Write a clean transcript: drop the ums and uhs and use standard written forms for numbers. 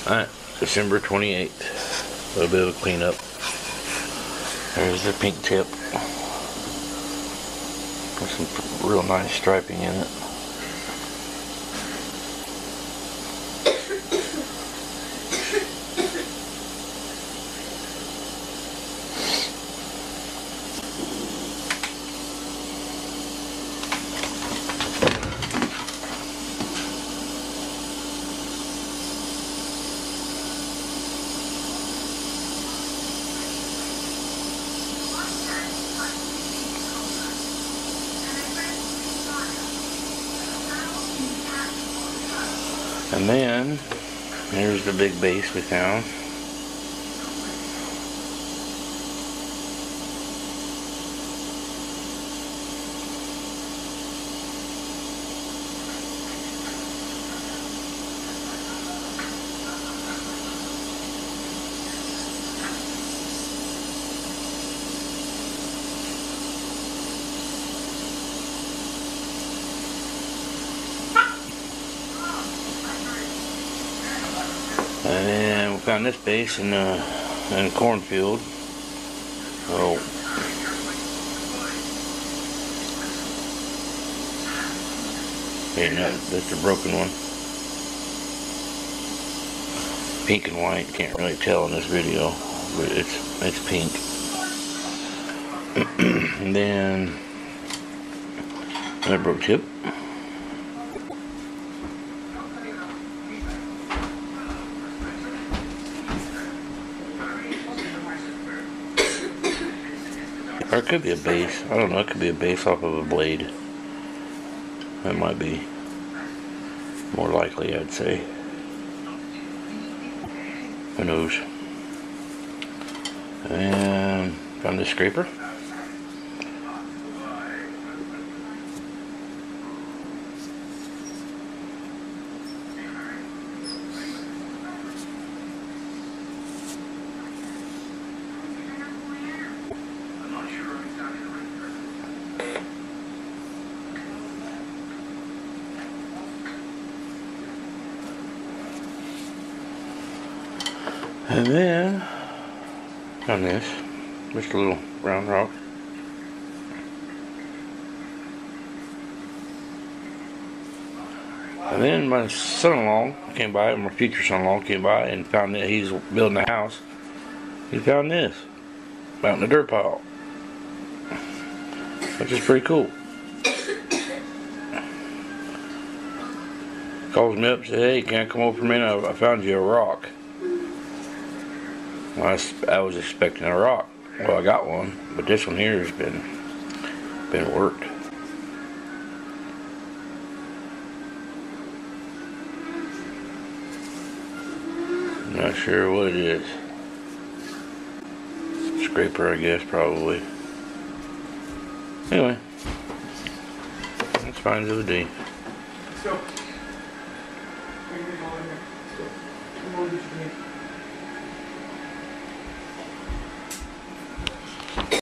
Alright, December 28th. A little bit of a cleanup. There's the pink tip. There's some real nice striping in it. And then, here's the big base we found. And then we found this base in a cornfield. Oh. Okay, no, that's the broken one. Pink and white, can't really tell in this video, but it's pink. And then another broke tip. Or it could be a base. I don't know. It could be a base off of a blade. That might be more likely, I'd say. Who knows? And found this scraper. And then, on this, just a little round rock. And then my son-in-law came by, my future son-in-law came by and found that he's building a house. He found this, out in the dirt pile. Which is pretty cool. Calls me up and said, "Hey, can I come over for a minute? I found you a rock." Well, I was expecting a rock. Well, I got one, but this one here has been worked. Not sure what it is. Scraper, I guess, probably. Anyway, that's fine as a day. Let's go.